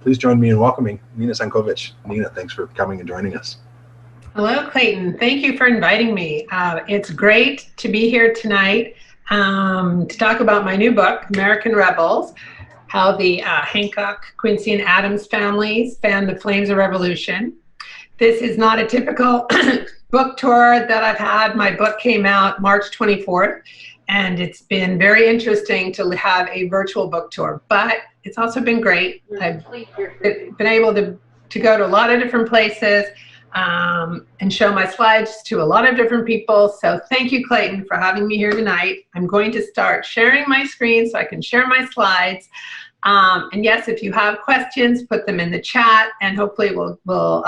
Please join me in welcoming Nina Sankovic. Nina, thanks for coming and joining us. Hello, Clayton. Thank you for inviting me. It's great to be here tonight to talk about my new book, American Rebels, how the Hancock, Quincy, and Adams families fanned the flames of revolution. This is not a typical book tour that I've had. My book came out March 24th, and it's been very interesting to have a virtual book tour, but it's also been great. I've been able to go to a lot of different places and show my slides to a lot of different people. So thank you, Clayton, for having me here tonight. I'm going to start sharing my screen so I can share my slides. And yes, if you have questions, put them in the chat, and hopefully we'll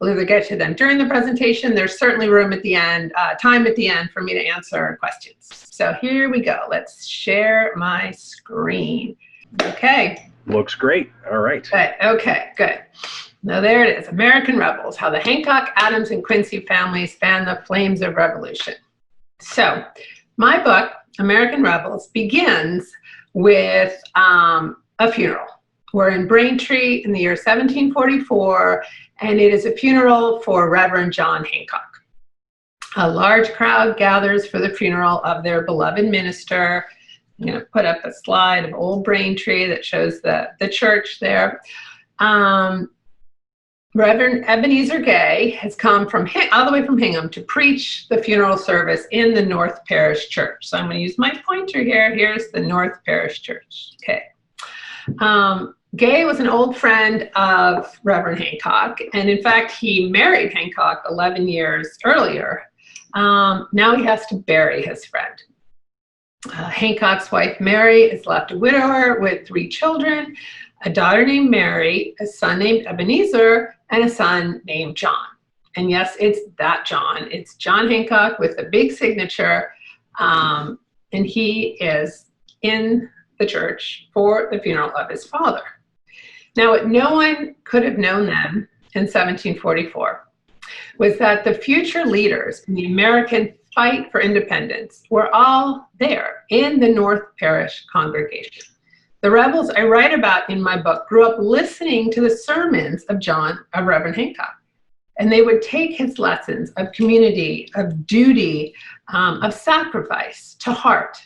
either get to them during the presentation. There's certainly room at the end, time at the end for me to answer questions. So here we go. Let's share my screen. Okay. Looks great. All right. Good. Okay, good. Now there it is, American Rebels, how the Hancock, Adams, and Quincy families fanned the flames of revolution. So my book, American Rebels, begins with a funeral. We're in Braintree in the year 1744, and it is a funeral for Reverend John Hancock. A large crowd gathers for the funeral of their beloved minister. I'm going to put up a slide of old Braintree that shows the church there. Reverend Ebenezer Gay has come from all the way from Hingham to preach the funeral service in the North Parish Church. So I'm going to use my pointer here. Here's the North Parish Church. Okay. Gay was an old friend of Reverend Hancock, and in fact, he married Hancock 11 years earlier. Now he has to bury his friend. Hancock's wife, Mary, is left a widower with 3 children, a daughter named Mary, a son named Ebenezer, and a son named John. And yes, it's that John. It's John Hancock with a big signature, and he is in the church for the funeral of his father. Now, what no one could have known then in 1744 was that the future leaders in the American fight for independence were all there in the North Parish congregation. The rebels I write about in my book grew up listening to the sermons of Reverend Hancock, and they would take his lessons of community, of duty, of sacrifice to heart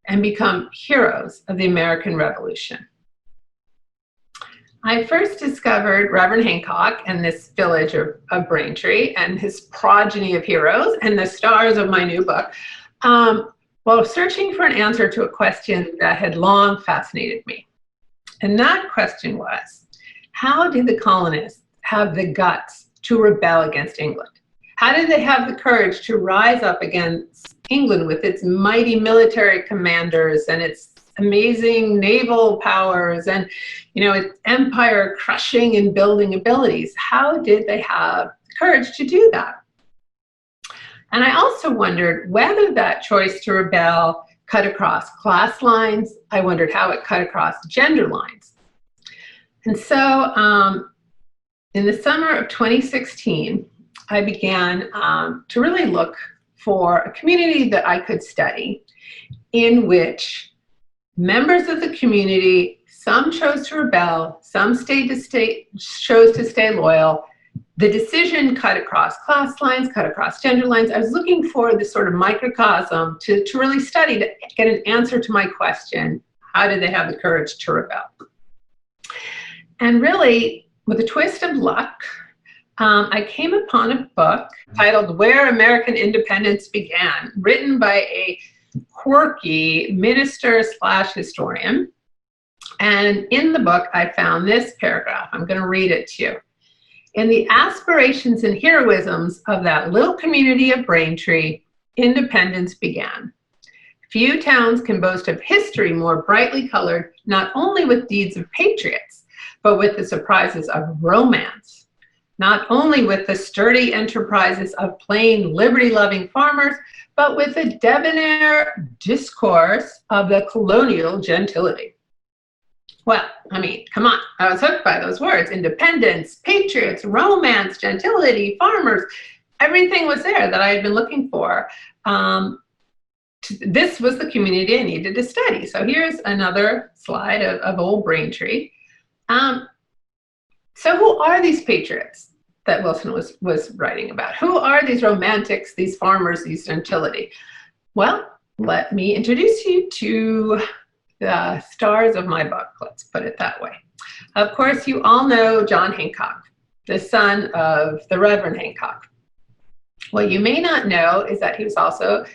and become heroes of the American Revolution. I first discovered Reverend Hancock and this village of Braintree and his progeny of heroes and the stars of my new book while searching for an answer to a question that had long fascinated me. And that question was, how did the colonists have the guts to rebel against England? How did they have the courage to rise up against England with its mighty military commanders and its amazing naval powers and, its empire crushing and building abilities? How did they have the courage to do that? And I also wondered whether that choice to rebel cut across class lines. I wondered how it cut across gender lines. And so in the summer of 2016, I began to really look for a community that I could study in which members of the community, some chose to rebel, some chose to stay loyal. The decision cut across class lines, cut across gender lines. I was looking for this sort of microcosm to really study, to get an answer to my question, how did they have the courage to rebel? And really, with a twist of luck, I came upon a book titled Where American Independence Began, written by a quirky minister/historian. And in the book, I found this paragraph. I'm going to read it to you. In the aspirations and heroisms of that little community of Braintree, independence began. Few towns can boast of history more brightly colored, not only with deeds of patriots, but with the surprises of romance, not only with the sturdy enterprises of plain liberty-loving farmers, but with the debonair discourse of the colonial gentility. Well, I mean, come on, I was hooked by those words. Independence, patriots, romance, gentility, farmers, everything was there that I had been looking for. This was the community I needed to study. So here's another slide of old Braintree. So who are these patriots that Wilson was writing about? Who are these romantics, these farmers, these gentility? Well, let me introduce you to the stars of my book, let's put it that way. Of course, you all know John Hancock, the son of the Reverend Hancock. What you may not know is that he was also,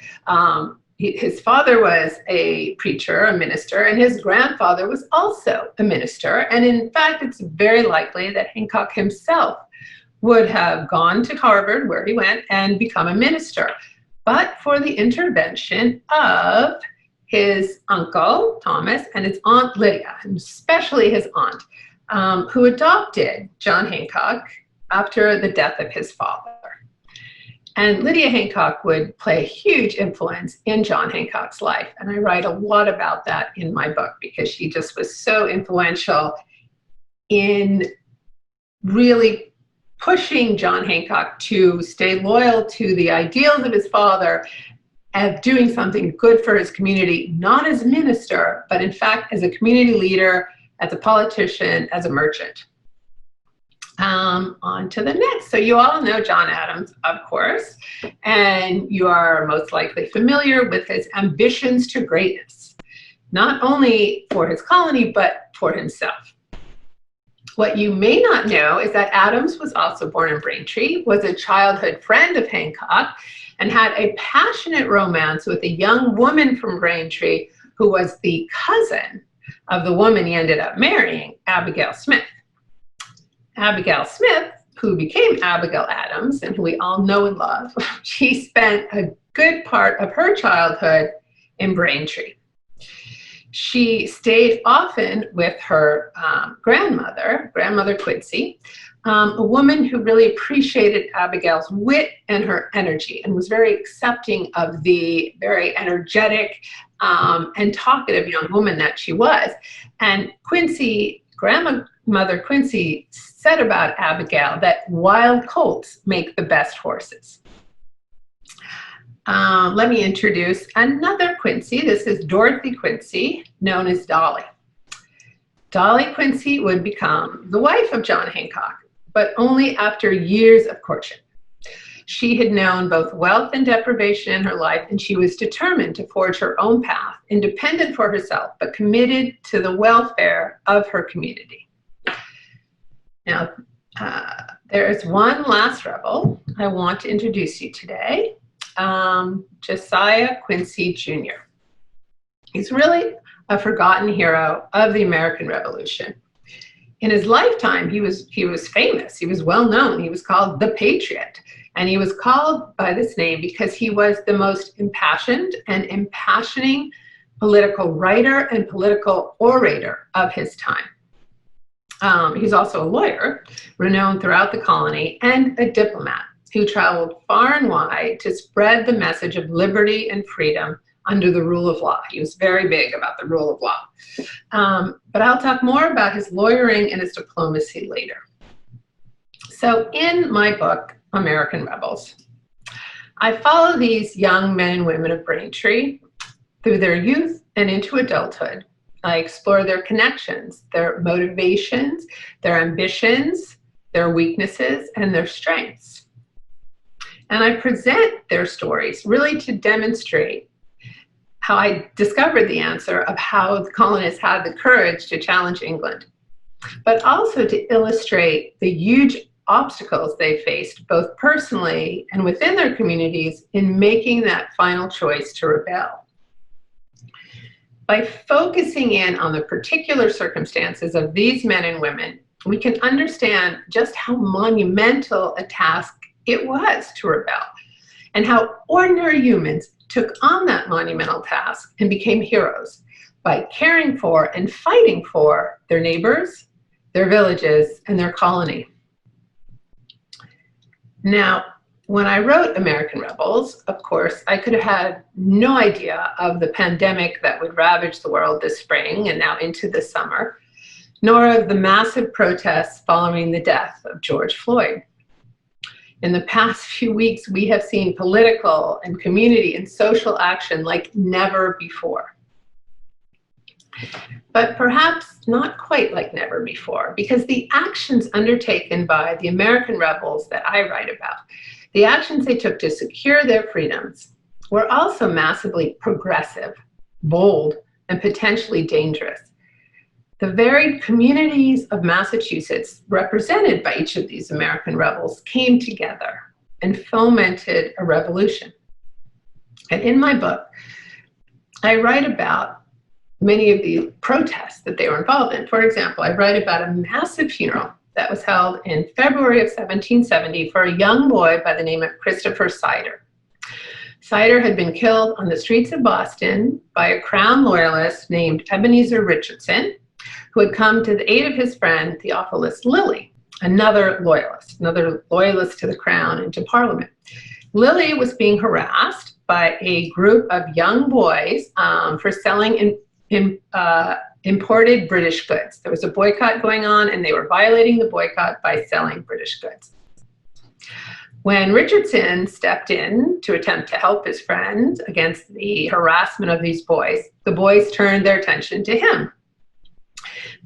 his father was a preacher, a minister, and his grandfather was also a minister. And in fact, it's very likely that Hancock himself would have gone to Harvard, where he went, and become a minister, but for the intervention of his uncle, Thomas, and his aunt, Lydia, and especially his aunt, who adopted John Hancock after the death of his father. And Lydia Hancock would play a huge influence in John Hancock's life. And I write a lot about that in my book because she just was so influential in really pushing John Hancock to stay loyal to the ideals of his father and doing something good for his community, not as a minister, but in fact as a community leader, as a politician, as a merchant. On to the next. So you all know John Adams, of course, and you are most likely familiar with his ambitions to greatness, not only for his colony, but for himself. What you may not know is that Adams was also born in Braintree, was a childhood friend of Hancock, and had a passionate romance with a young woman from Braintree who was the cousin of the woman he ended up marrying, Abigail Smith. Abigail Smith, who became Abigail Adams and who we all know and love, she spent a good part of her childhood in Braintree. She stayed often with her grandmother Quincy, a woman who really appreciated Abigail's wit and her energy and was very accepting of the very energetic and talkative young woman that she was. And Quincy, grandmother Quincy, said about Abigail that wild colts make the best horses. Let me introduce another Quincy. This is Dorothy Quincy, known as Dolly. Dolly Quincy would become the wife of John Hancock, but only after years of courtship. She had known both wealth and deprivation in her life, and she was determined to forge her own path, independent for herself, but committed to the welfare of her community. Now, there is one last rebel I want to introduce you today, Josiah Quincy Jr. He's really a forgotten hero of the American Revolution. In his lifetime, he was famous. He was well known. He was called the Patriot. And he was called by this name because he was the most impassioned and impassioning political writer and political orator of his time. He's also a lawyer, renowned throughout the colony, and a diplomat who traveled far and wide to spread the message of liberty and freedom under the rule of law. He was very big about the rule of law. But I'll talk more about his lawyering and his diplomacy later. So in my book, American Rebels, I follow these young men and women of Braintree through their youth and into adulthood. I explore their connections, their motivations, their ambitions, their weaknesses, and their strengths. And I present their stories really to demonstrate how I discovered the answer of how the colonists had the courage to challenge England, but also to illustrate the huge obstacles they faced, both personally and within their communities, in making that final choice to rebel. By focusing in on the particular circumstances of these men and women, we can understand just how monumental a task it was to rebel, and how ordinary humans took on that monumental task and became heroes by caring for and fighting for their neighbors, their villages, and their colony. Now, when I wrote American Rebels, of course, I could have had no idea of the pandemic that would ravage the world this spring and now into the summer, nor of the massive protests following the death of George Floyd. In the past few weeks, we have seen political and community and social action like never before. But perhaps not quite like never before, because the actions undertaken by the American rebels that I write about, the actions they took to secure their freedoms, were also massively progressive, bold, and potentially dangerous. The varied communities of Massachusetts represented by each of these American rebels came together and fomented a revolution. And in my book, I write about many of the protests that they were involved in. For example, I write about a massive funeral that was held in February of 1770 for a young boy by the name of Christopher Sider. Sider had been killed on the streets of Boston by a Crown loyalist named Ebenezer Richardson, who had come to the aid of his friend Theophilus Lilly, another loyalist to the Crown and to Parliament. Lilly was being harassed by a group of young boys for selling imported British goods. There was a boycott going on, and they were violating the boycott by selling British goods. When Richardson stepped in to attempt to help his friend against the harassment of these boys, the boys turned their attention to him.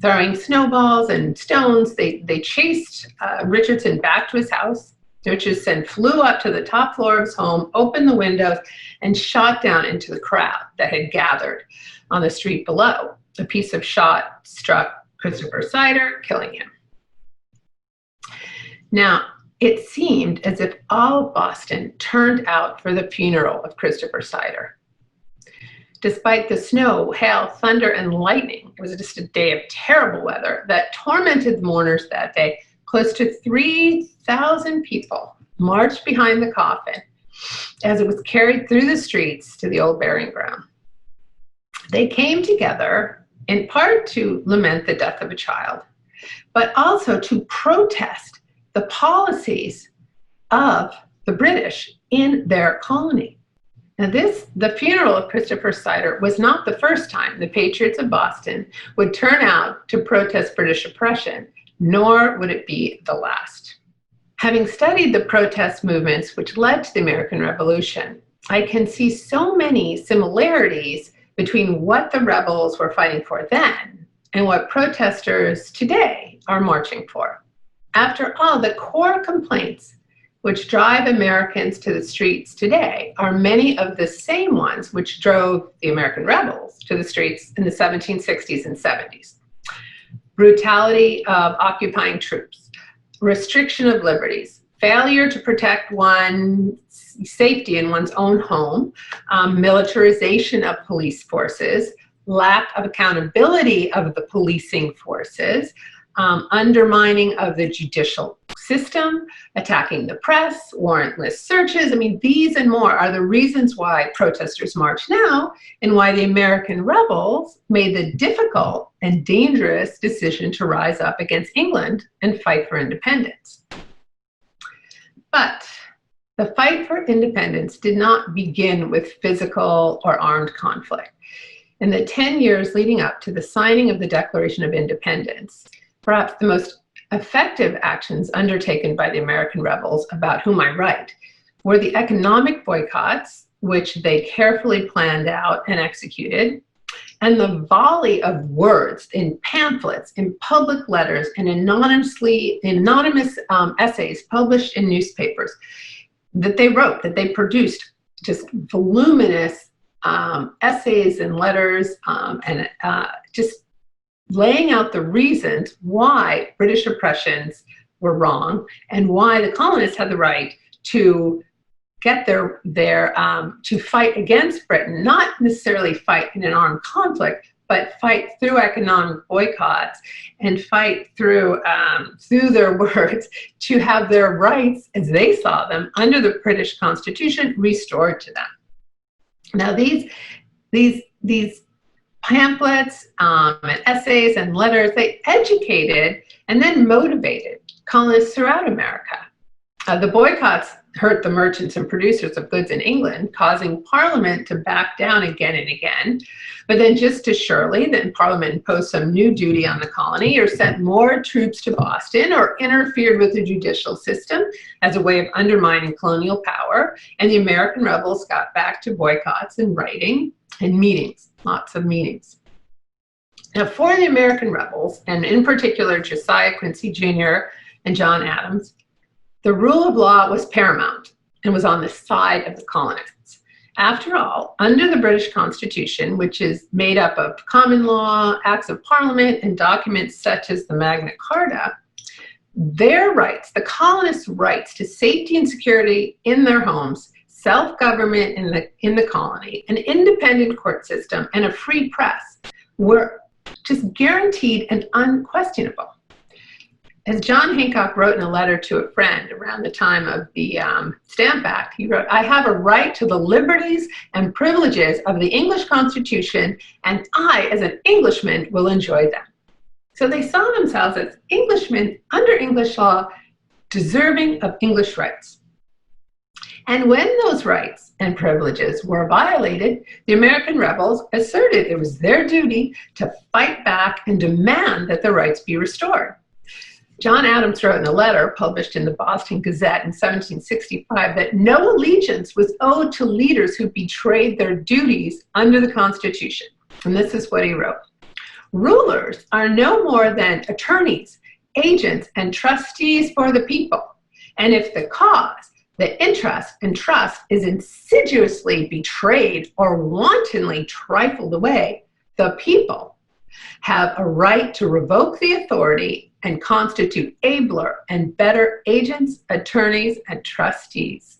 Throwing snowballs and stones, they chased Richardson back to his house. Richardson flew up to the top floor of his home, opened the windows, and shot down into the crowd that had gathered on the street below. A piece of shot struck Christopher Sider, killing him. Now, it seemed as if all of Boston turned out for the funeral of Christopher Sider. Despite the snow, hail, thunder, and lightning, it was just a day of terrible weather that tormented the mourners that day. Close to 3,000 people marched behind the coffin as it was carried through the streets to the old burying ground. They came together in part to lament the death of a child, but also to protest the policies of the British in their colony. Now the funeral of Christopher Sider was not the first time the patriots of Boston would turn out to protest British oppression, nor would it be the last. Having studied the protest movements which led to the American Revolution, I can see so many similarities between what the rebels were fighting for then and what protesters today are marching for. After all, the core complaints which drive Americans to the streets today are many of the same ones which drove the American rebels to the streets in the 1760s and 70s. Brutality of occupying troops, restriction of liberties, failure to protect one's safety in one's own home, militarization of police forces, lack of accountability of the policing forces, undermining of the judicial system, attacking the press, warrantless searches. I mean, these and more are the reasons why protesters march now and why the American rebels made the difficult and dangerous decision to rise up against England and fight for independence. But the fight for independence did not begin with physical or armed conflict. In the 10 years leading up to the signing of the Declaration of Independence, perhaps the most effective actions undertaken by the American rebels, about whom I write, were the economic boycotts, which they carefully planned out and executed, and the volley of words in pamphlets, in public letters, and anonymous essays published in newspapers that they wrote, that they produced, just voluminous essays and letters, and just laying out the reasons why British oppressions were wrong and why the colonists had the right to get to fight against Britain, not necessarily fight in an armed conflict, but fight through economic boycotts and fight through their words to have their rights, as they saw them under the British Constitution, restored to them. Now these pamphlets and essays and letters, they educated and then motivated colonists throughout America. The boycotts hurt the merchants and producers of goods in England, causing Parliament to back down again and again. But then just as surely, then Parliament imposed some new duty on the colony or sent more troops to Boston or interfered with the judicial system as a way of undermining colonial power. And the American rebels got back to boycotts and writing and meetings, lots of meetings. Now, for the American rebels, and in particular Josiah Quincy Jr. and John Adams, the rule of law was paramount and was on the side of the colonists. After all, under the British Constitution, which is made up of common law, acts of parliament, and documents such as the Magna Carta, their rights, the colonists' rights to safety and security in their homes, self-government in the colony, an independent court system, and a free press were just guaranteed and unquestionable. As John Hancock wrote in a letter to a friend around the time of the Stamp Act, he wrote, "I have a right to the liberties and privileges of the English Constitution, and I, as an Englishman, will enjoy them." So they saw themselves as Englishmen under English law, deserving of English rights. And when those rights and privileges were violated, the American rebels asserted it was their duty to fight back and demand that the rights be restored. John Adams wrote in a letter published in the Boston Gazette in 1765 that no allegiance was owed to leaders who betrayed their duties under the Constitution. And this is what he wrote. "Rulers are no more than attorneys, agents, and trustees for the people. And if the cause, the interest and trust is insidiously betrayed or wantonly trifled away, the people have a right to revoke the authority and constitute abler and better agents, attorneys, and trustees."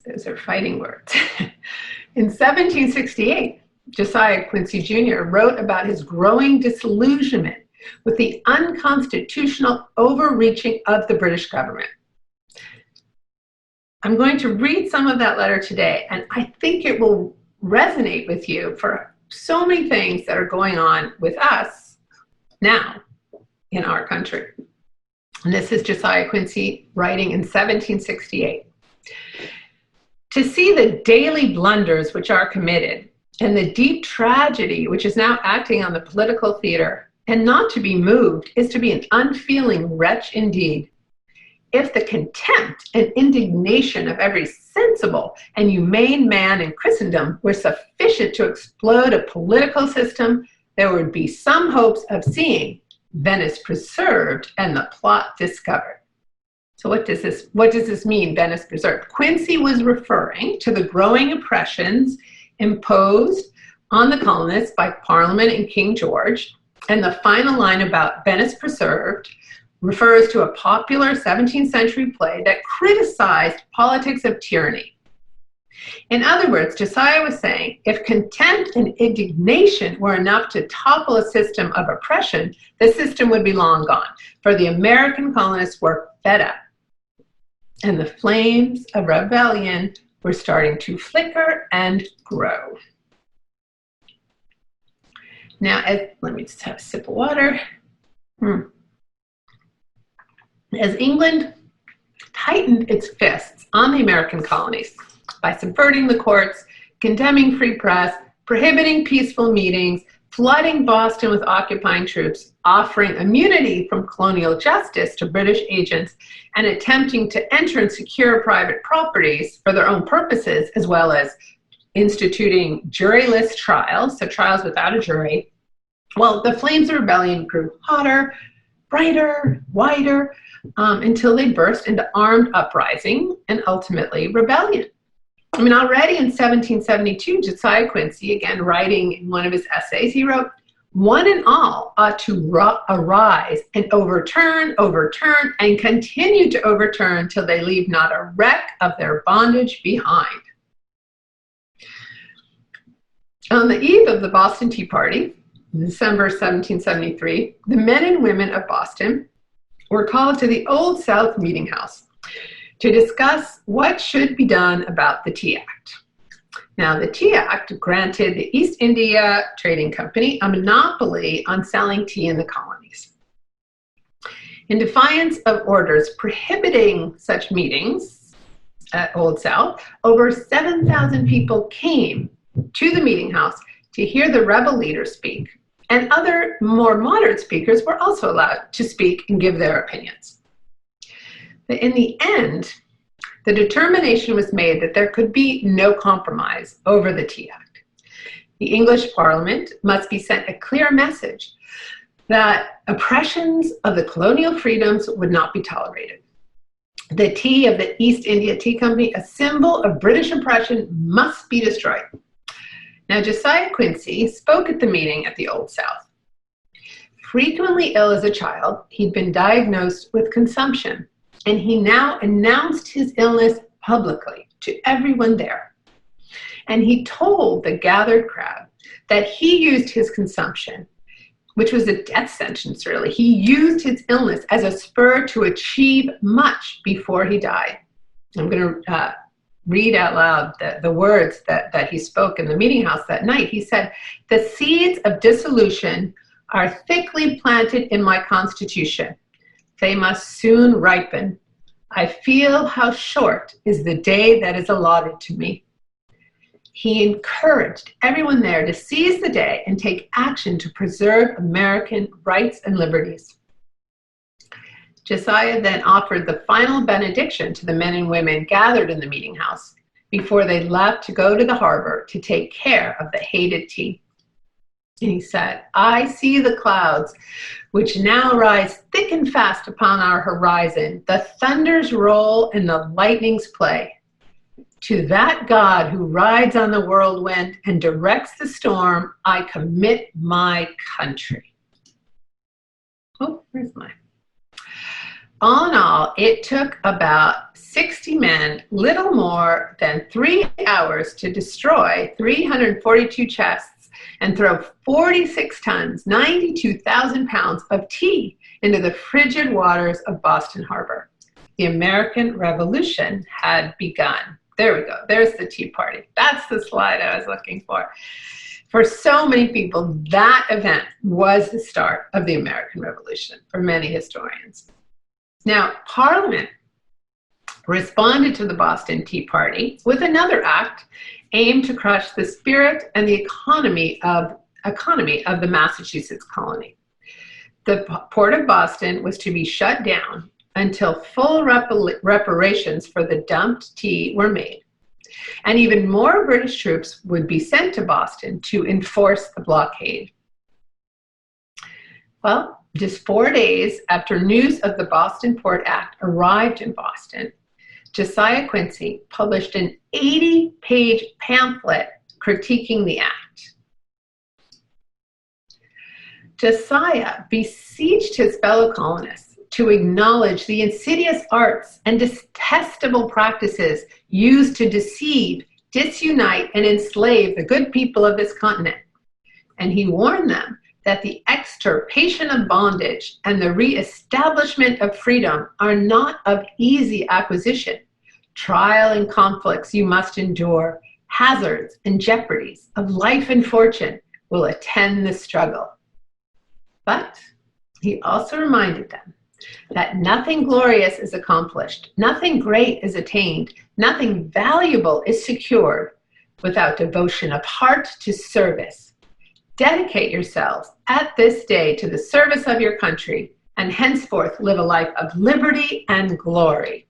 Those are fighting words. In 1768, Josiah Quincy Jr. wrote about his growing disillusionment with the unconstitutional overreaching of the British government. I'm going to read some of that letter today, and I think it will resonate with you for so many things that are going on with us now in our country. And this is Josiah Quincy writing in 1768. "To see the daily blunders which are committed, and the deep tragedy which is now acting on the political theater, and not to be moved, is to be an unfeeling wretch indeed. If the contempt and indignation of every sensible and humane man in Christendom were sufficient to explode a political system, there would be some hopes of seeing Venice preserved and the plot discovered." So what does this mean, Venice preserved? Quincy was referring to the growing oppressions imposed on the colonists by Parliament and King George, and the final line about Venice preserved refers to a popular 17th century play that criticized politics of tyranny. In other words, Josiah was saying, if contempt and indignation were enough to topple a system of oppression, the system would be long gone, for the American colonists were fed up, and the flames of rebellion were starting to flicker and grow. Now, let me just have a sip of water. As England tightened its fists on the American colonies by subverting the courts, condemning free press, prohibiting peaceful meetings, flooding Boston with occupying troops, offering immunity from colonial justice to British agents, and attempting to enter and secure private properties for their own purposes, as well as instituting juryless trials, so trials without a jury. Well, the flames of rebellion grew hotter, brighter, wider, until they burst into armed uprising and ultimately rebellion. I mean, already in 1772, Josiah Quincy, again writing in one of his essays, he wrote, "One and all ought to arise and overturn, and continue to overturn till they leave not a wreck of their bondage behind." On the eve of the Boston Tea Party, in December 1773, the men and women of Boston were called to the Old South Meeting House to discuss what should be done about the Tea Act. Now, the Tea Act granted the East India Trading Company a monopoly on selling tea in the colonies. In defiance of orders prohibiting such meetings at Old South, over 7,000 people came to the meeting house to hear the rebel leader speak, and other more moderate speakers were also allowed to speak and give their opinions. But in the end, the determination was made that there could be no compromise over the Tea Act. The English Parliament must be sent a clear message that oppressions of the colonial freedoms would not be tolerated. The tea of the East India Tea Company, a symbol of British oppression, must be destroyed. Now, Josiah Quincy spoke at the meeting at the Old South. Frequently ill as a child, he'd been diagnosed with consumption, and he now announced his illness publicly to everyone there. And he told the gathered crowd that he used his consumption, which was a death sentence, really. He used his illness as a spur to achieve much before he died. I'm going to read out loud the words that he spoke in the meeting house that night. He said, "The seeds of dissolution are thickly planted in my constitution. They must soon ripen. I feel how short is the day that is allotted to me." He encouraged everyone there to seize the day and take action to preserve American rights and liberties. Josiah then offered the final benediction to the men and women gathered in the meeting house before they left to go to the harbor to take care of the hated tea. And he said, "I see the clouds which now rise thick and fast upon our horizon. The thunders roll and the lightnings play. To that God who rides on the whirlwind and directs the storm, I commit my country." Oh, where's mine? All in all, it took about 60 men, little more than 3 hours, to destroy 342 chests and throw 46 tons, 92,000 pounds of tea into the frigid waters of Boston Harbor. The American Revolution had begun. There we go. There's the Tea Party. That's the slide I was looking for. For so many people, that event was the start of the American Revolution for many historians. Now, Parliament responded to the Boston Tea Party with another act aimed to crush the spirit and the economy of the Massachusetts colony. The Port of Boston was to be shut down until full reparations for the dumped tea were made. And even more British troops would be sent to Boston to enforce the blockade. Well, just 4 days after news of the Boston Port Act arrived in Boston, Josiah Quincy published an 80-page pamphlet critiquing the act. Josiah besieged his fellow colonists to acknowledge the insidious arts and detestable practices used to deceive, disunite, and enslave the good people of this continent. And he warned them that the extirpation of bondage and the reestablishment of freedom are not of easy acquisition. Trial and conflicts you must endure, hazards and jeopardies of life and fortune will attend the struggle. But he also reminded them that nothing glorious is accomplished, nothing great is attained, nothing valuable is secured without devotion of heart to service. Dedicate yourselves at this day to the service of your country, and henceforth live a life of liberty and glory.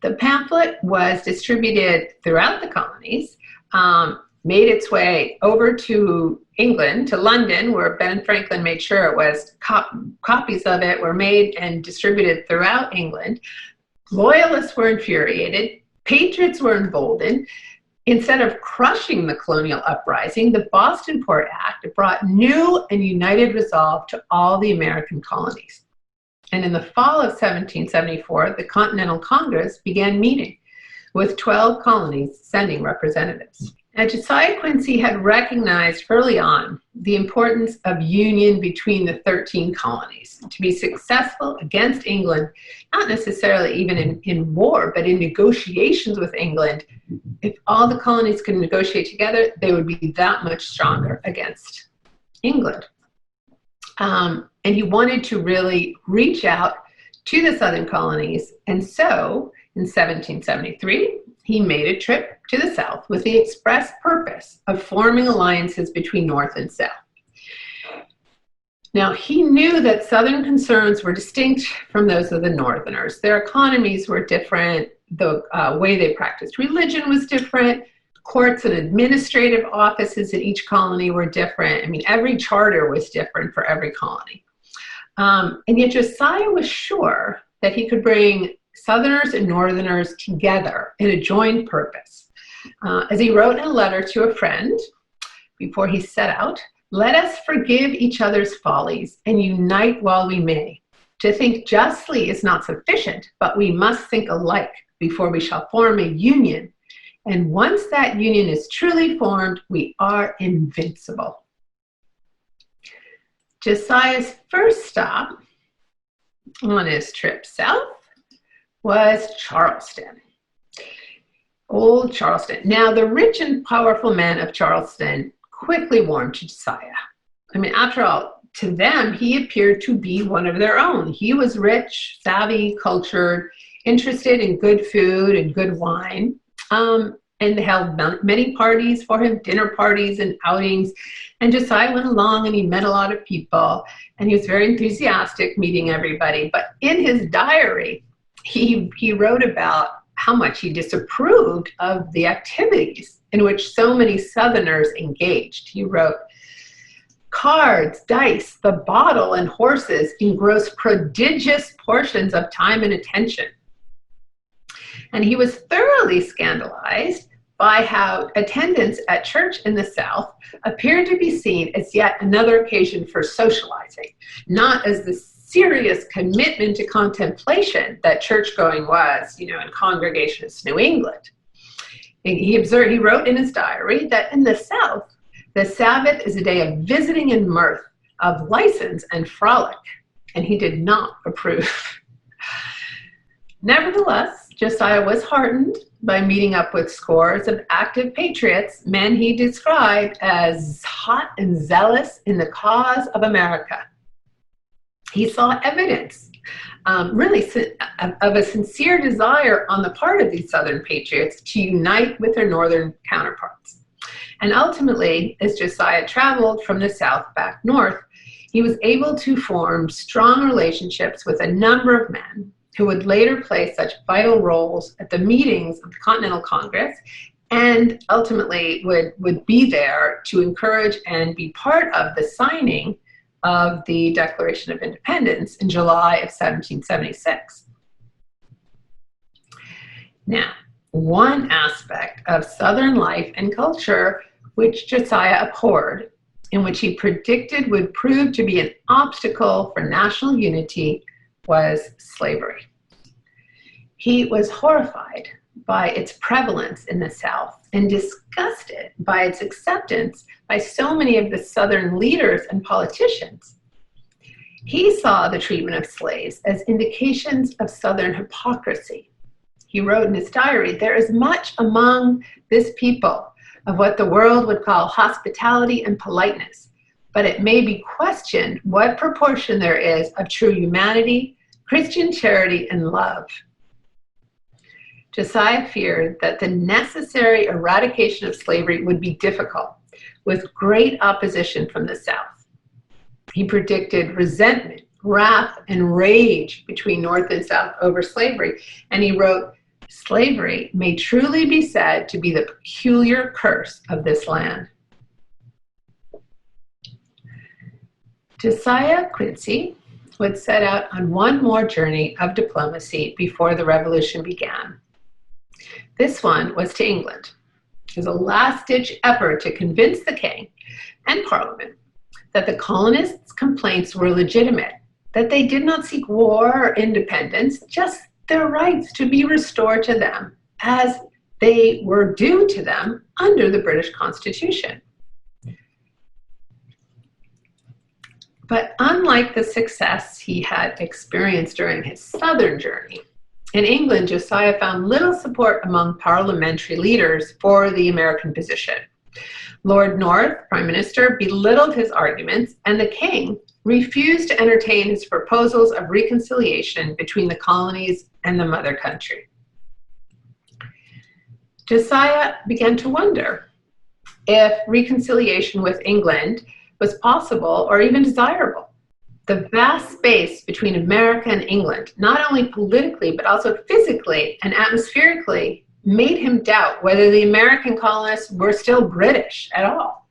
The pamphlet was distributed throughout the colonies, made its way over to England, to London, where Ben Franklin made sure it was copies of it were made and distributed throughout England. Loyalists were infuriated, patriots were emboldened. Instead of crushing the colonial uprising, the Boston Port Act brought new and united resolve to all the American colonies. And in the fall of 1774, the Continental Congress began meeting, with 12 colonies sending representatives. Now, Josiah Quincy had recognized early on the importance of union between the 13 colonies to be successful against England, not necessarily even in war, but in negotiations with England. If all the colonies could negotiate together, they would be that much stronger against England. And he wanted to really reach out to the southern colonies. And so in 1773, he made a trip to the South with the express purpose of forming alliances between North and South. Now, he knew that Southern concerns were distinct from those of the Northerners. Their economies were different. The way they practiced religion was different. Courts and administrative offices in each colony were different. I mean, every charter was different for every colony. And yet Josiah was sure that he could bring Southerners and Northerners together in a joint purpose. As he wrote in a letter to a friend before he set out, "Let us forgive each other's follies and unite while we may. To think justly is not sufficient, but we must think alike before we shall form a union. And once that union is truly formed, we are invincible." Josiah's first stop on his trip south was Charleston. Old Charleston. Now, the rich and powerful men of Charleston quickly warmed to Josiah. I mean, after all, to them, he appeared to be one of their own. He was rich, savvy, cultured, interested in good food and good wine, and they held many parties for him, dinner parties and outings. And Josiah went along and he met a lot of people, and he was very enthusiastic meeting everybody. But in his diary, he wrote about how much he disapproved of the activities in which so many Southerners engaged. He wrote, "Cards, dice, the bottle, and horses engross prodigious portions of time and attention." And he was thoroughly scandalized by how attendance at church in the South appeared to be seen as yet another occasion for socializing, not as the serious commitment to contemplation that church-going was, in Congregationist New England. He wrote in his diary that in the South, the Sabbath is a day of visiting and mirth, of license and frolic, and he did not approve. Nevertheless, Josiah was heartened by meeting up with scores of active patriots, men he described as hot and zealous in the cause of America. He saw evidence, really, of a sincere desire on the part of these Southern patriots to unite with their Northern counterparts. And ultimately, as Josiah traveled from the South back north, he was able to form strong relationships with a number of men who would later play such vital roles at the meetings of the Continental Congress, and ultimately would be there to encourage and be part of the signing of the Declaration of Independence in July of 1776. Now, one aspect of Southern life and culture which Josiah abhorred, and which he predicted would prove to be an obstacle for national unity, was slavery. He was horrified by its prevalence in the South and disgusted by its acceptance by so many of the Southern leaders and politicians. He saw the treatment of slaves as indications of Southern hypocrisy. He wrote in his diary, "There is much among this people of what the world would call hospitality and politeness, but it may be questioned what proportion there is of true humanity, Christian charity, and love." Josiah feared that the necessary eradication of slavery would be difficult, with great opposition from the South. He predicted resentment, wrath, and rage between North and South over slavery, and he wrote, "Slavery may truly be said to be the peculiar curse of this land." Josiah Quincy would set out on one more journey of diplomacy before the Revolution began. This one was to England. It was a last-ditch effort to convince the king and Parliament that the colonists' complaints were legitimate, that they did not seek war or independence, just their rights to be restored to them as they were due to them under the British Constitution. But unlike the success he had experienced during his southern journey, in England, Josiah found little support among parliamentary leaders for the American position. Lord North, Prime Minister, belittled his arguments, and the king refused to entertain his proposals of reconciliation between the colonies and the mother country. Josiah began to wonder if reconciliation with England was possible or even desirable. The vast space between America and England, not only politically, but also physically and atmospherically, made him doubt whether the American colonists were still British at all.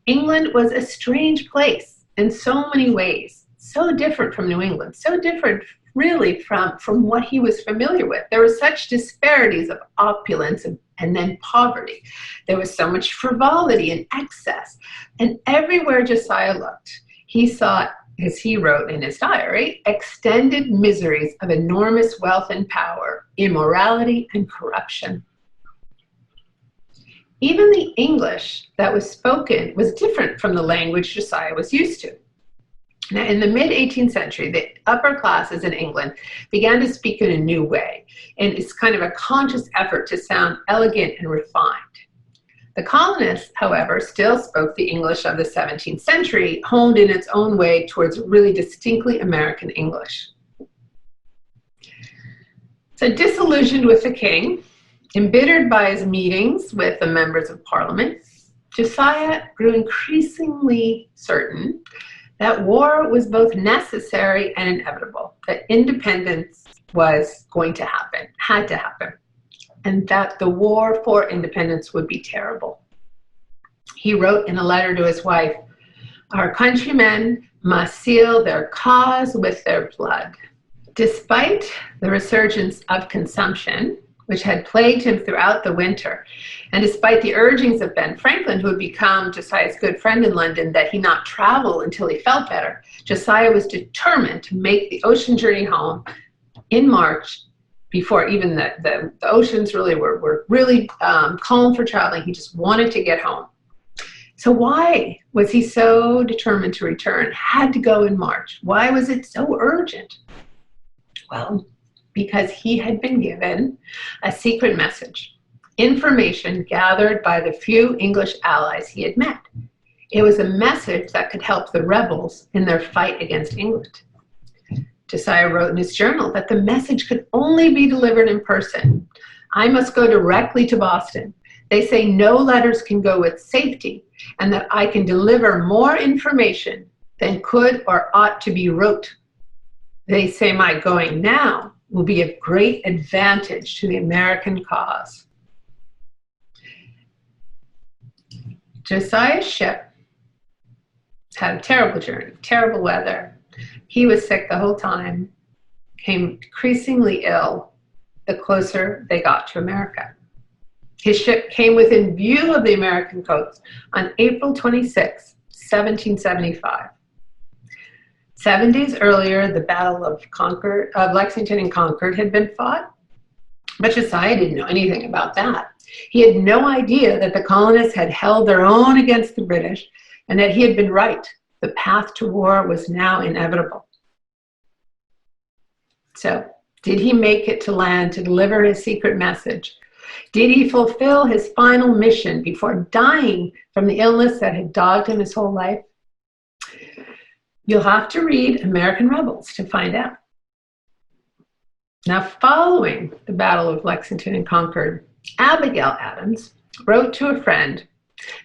England was a strange place in so many ways, so different from New England, so different really from what he was familiar with. There were such disparities of opulence and then poverty. There was so much frivolity and excess. And everywhere Josiah looked, he saw, as he wrote in his diary, extended miseries of enormous wealth and power, immorality and corruption. Even the English that was spoken was different from the language Josiah was used to. Now, in the mid-18th century, the upper classes in England began to speak in a new way, and it's kind of a conscious effort to sound elegant and refined. The colonists, however, still spoke the English of the 17th century, honed in its own way towards really distinctly American English. So disillusioned with the king, embittered by his meetings with the members of parliament, Josiah grew increasingly certain that war was both necessary and inevitable, that independence was going to happen, had to happen, and that the war for independence would be terrible. He wrote in a letter to his wife, "Our countrymen must seal their cause with their blood." Despite the resurgence of consumption, which had plagued him throughout the winter, and despite the urgings of Ben Franklin, who had become Josiah's good friend in London, that he not travel until he felt better, Josiah was determined to make the ocean journey home in March, before even the oceans really were really calm for traveling. He just wanted to get home. So why was he so determined to return? Had to go in March. Why was it so urgent? Well, because he had been given a secret message, information gathered by the few English allies he had met. It was a message that could help the rebels in their fight against England. Josiah wrote in his journal that the message could only be delivered in person. "I must go directly to Boston. They say no letters can go with safety, and that I can deliver more information than could or ought to be wrote. They say my going now will be of great advantage to the American cause." Josiah's ship had a terrible journey, terrible weather. He was sick the whole time, became increasingly ill the closer they got to America. His ship came within view of the American coast on April 26, 1775. 7 days earlier, the Battle of Lexington and Concord had been fought, but Josiah didn't know anything about that. He had no idea that the colonists had held their own against the British, and that he had been right. The path to war was now inevitable. So, did he make it to land to deliver his secret message? Did he fulfill his final mission before dying from the illness that had dogged him his whole life? You'll have to read American Rebels to find out. Now, following the Battle of Lexington and Concord, Abigail Adams wrote to a friend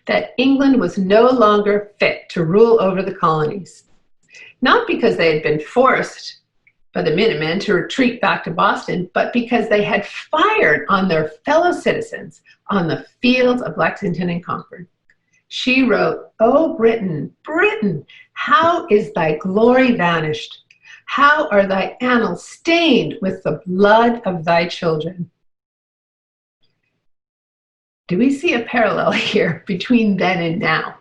that England was no longer fit to rule over the colonies. Not because they had been forced by the Minutemen to retreat back to Boston, but because they had fired on their fellow citizens on the fields of Lexington and Concord. She wrote, "O Britain, Britain, how is thy glory vanished? How are thy annals stained with the blood of thy children?" Do we see a parallel here between then and now?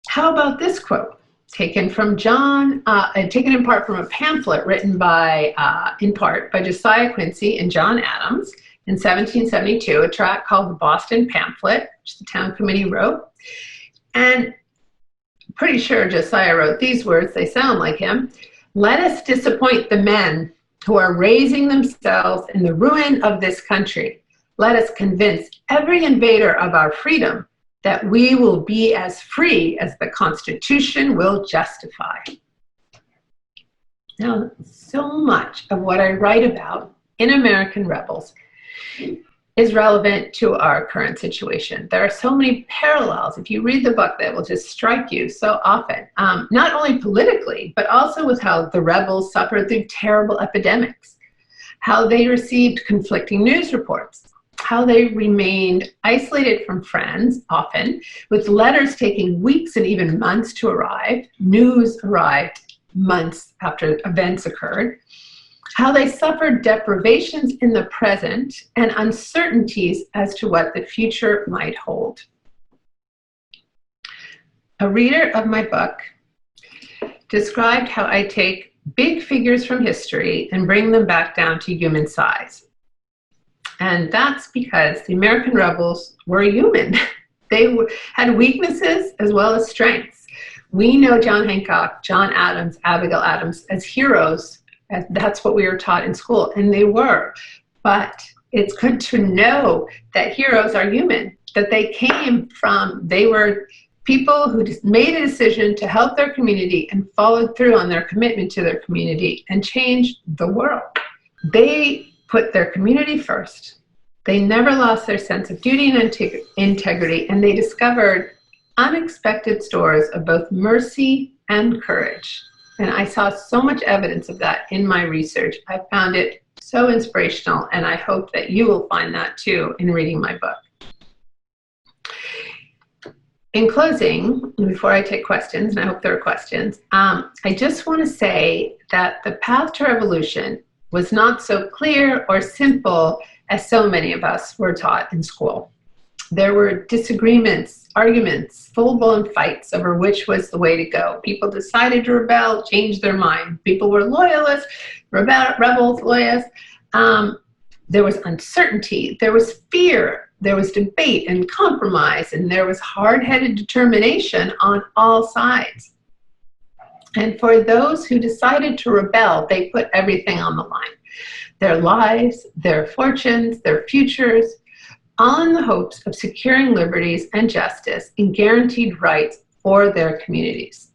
How about this quote, taken in part from a pamphlet written in part by Josiah Quincy and John Adams in 1772, a tract called the Boston Pamphlet, which the town committee wrote. And I'm pretty sure Josiah wrote these words, they sound like him. "Let us disappoint the men who are raising themselves in the ruin of this country. Let us convince every invader of our freedom that we will be as free as the Constitution will justify." Now, so much of what I write about in American Rebels is relevant to our current situation. There are so many parallels, if you read the book, that will just strike you so often, not only politically, but also with how the rebels suffered through terrible epidemics, how they received conflicting news reports, how they remained isolated from friends, often, with letters taking weeks and even months to arrive. News arrived months after events occurred. How they suffered deprivations in the present and uncertainties as to what the future might hold. A reader of my book described how I take big figures from history and bring them back down to human size. And that's because the American rebels were human. They had weaknesses as well as strengths. We know John Hancock, John Adams, Abigail Adams as heroes. That's what we were taught in school, and they were. But it's good to know that heroes are human, that they were people who just made a decision to help their community and followed through on their commitment to their community and changed the world. They put their community first. They never lost their sense of duty and integrity, and they discovered unexpected stores of both mercy and courage. And I saw so much evidence of that in my research. I found it so inspirational, and I hope that you will find that too in reading my book. In closing, before I take questions, and I hope there are questions, I just want to say that the path to revolution was not so clear or simple as so many of us were taught in school. There were disagreements, arguments, full-blown fights over which was the way to go. People decided to rebel, changed their mind. People were loyalists, rebels, loyalists. There was uncertainty, there was fear, there was debate and compromise, and there was hard-headed determination on all sides. And for those who decided to rebel, they put everything on the line. Their lives, their fortunes, their futures, all in the hopes of securing liberties and justice and guaranteed rights for their communities.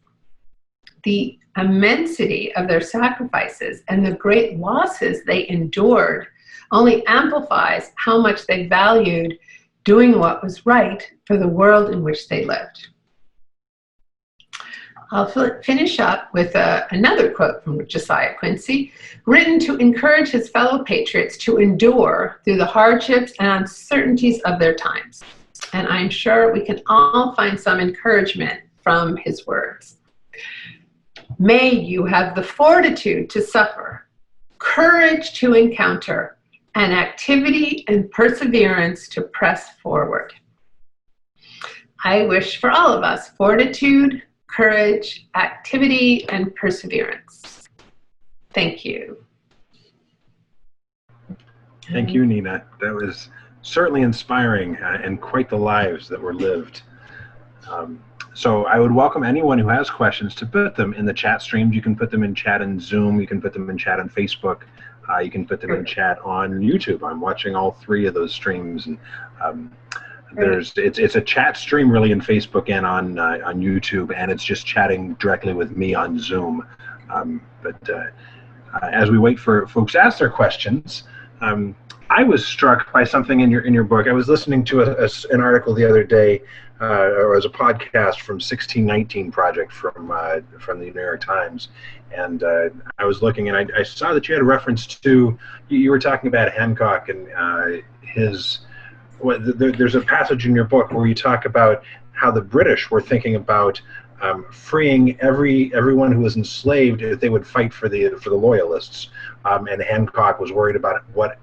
The immensity of their sacrifices and the great losses they endured only amplifies how much they valued doing what was right for the world in which they lived. I'll finish up with another quote from Josiah Quincy, written to encourage his fellow patriots to endure through the hardships and uncertainties of their times. And I'm sure we can all find some encouragement from his words. May you have the fortitude to suffer, courage to encounter, and activity and perseverance to press forward. I wish for all of us fortitude, courage, activity, and perseverance. Thank you. Thank you, Nina. That was certainly inspiring and quite the lives that were lived. So I would welcome anyone who has questions to put them in the chat streams. You can put them in chat in Zoom. You can put them in chat on Facebook. You can put them in chat on YouTube. I'm watching all three of those streams, and it's a chat stream really in Facebook and on YouTube, and it's just chatting directly with me on Zoom. As we wait for folks to ask their questions, I was struck by something in your book. I was listening to an article the other day, or as a podcast from 1619 Project from the New York Times, and I was looking and I saw that you had a reference to, you were talking about Hancock and there's a passage in your book where you talk about how the British were thinking about freeing everyone who was enslaved if they would fight for the loyalists, and Hancock was worried about what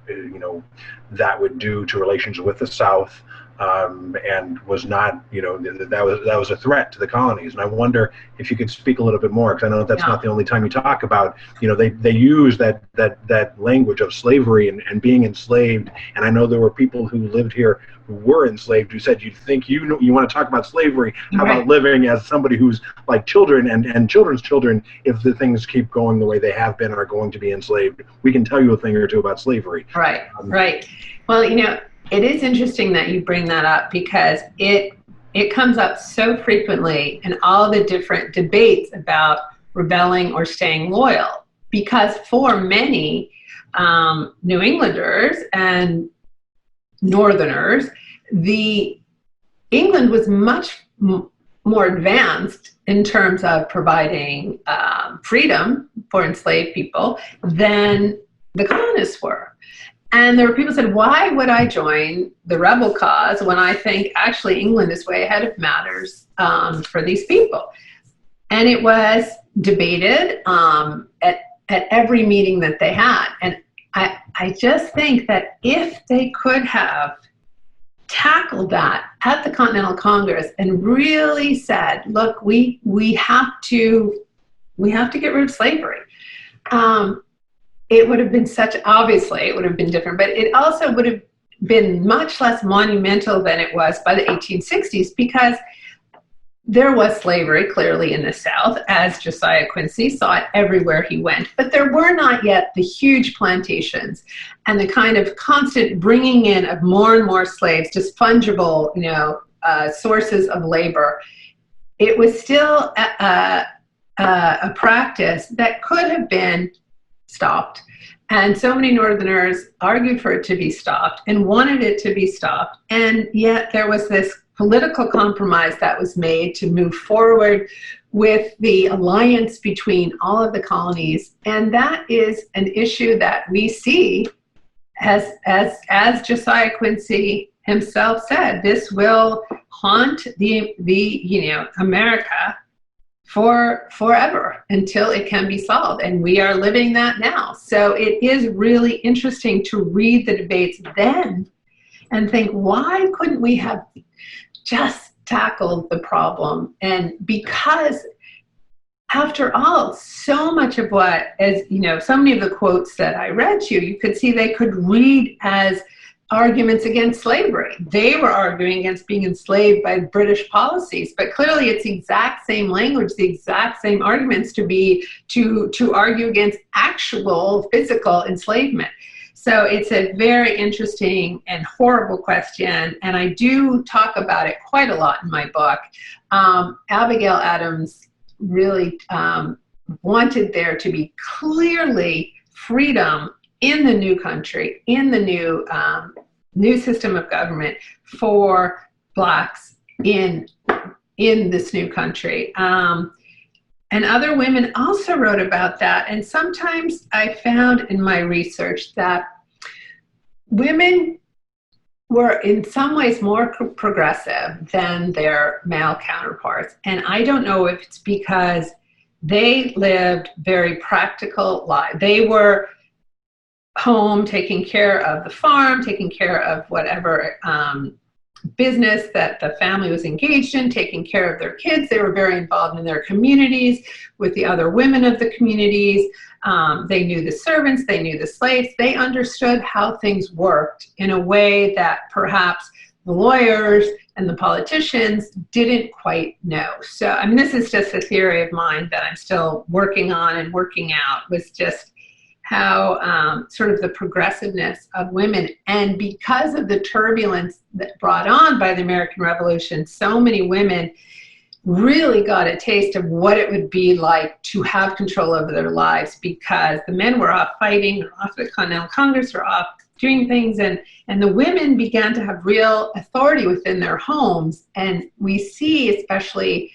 that would do to relations with the South, and was not that was a threat to the colonies. And I wonder if you could speak a little bit more, because I know that's not the only time you talk about they use that language of slavery and being enslaved. And I know there were people who lived here who were enslaved who said, you think you want to talk about slavery, how about living as somebody who's like children and children's children? If the things keep going the way they have been and are going to be enslaved, we can tell you a thing or two about slavery. Right. Well, it is interesting that you bring that up, because it comes up so frequently in all the different debates about rebelling or staying loyal, because for many New Englanders and Northerners, England was much more advanced in terms of providing freedom for enslaved people than the colonists were. And there were people who said, why would I join the rebel cause when I think actually England is way ahead of matters for these people? And it was debated at every meeting that they had. And I just think that if they could have tackled that at the Continental Congress and really said, look, we have to get rid of slavery. It would have been obviously it would have been different, but it also would have been much less monumental than it was by the 1860s, because there was slavery clearly in the South, as Josiah Quincy saw it everywhere he went, but there were not yet the huge plantations and the kind of constant bringing in of more and more slaves, just fungible, sources of labor. It was still a practice that could have been stopped. And so many Northerners argued for it to be stopped and wanted it to be stopped. And yet there was this political compromise that was made to move forward with the alliance between all of the colonies. And that is an issue that we see, as Josiah Quincy himself said, this will haunt the America forever until it can be solved. And we are living that now. So it is really interesting to read the debates then and think, why couldn't we have just tackled the problem? And because after all, so much of what, so many of the quotes that I read to you could see they could read as arguments against slavery. They were arguing against being enslaved by British policies, but clearly it's the exact same language, the exact same arguments to argue against actual physical enslavement. So it's a very interesting and horrible question, and I do talk about it quite a lot in my book. Abigail Adams really wanted there to be clearly freedom in the new country, in the new system of government for Blacks in this new country. And other women also wrote about that. And sometimes I found in my research that women were in some ways more progressive than their male counterparts. And I don't know if it's because they lived very practical lives. They were home, taking care of the farm, taking care of whatever business that the family was engaged in, taking care of their kids. They were very involved in their communities with the other women of the communities. They knew the servants, they knew the slaves. They understood how things worked in a way that perhaps the lawyers and the politicians didn't quite know. So, I mean, this is just a theory of mine that I'm still working on and working out, was just how sort of the progressiveness of women, and because of the turbulence that brought on by the American Revolution, so many women really got a taste of what it would be like to have control over their lives, because the men were off fighting, or off at the Continental Congress, or off doing things, and the women began to have real authority within their homes. And we see, especially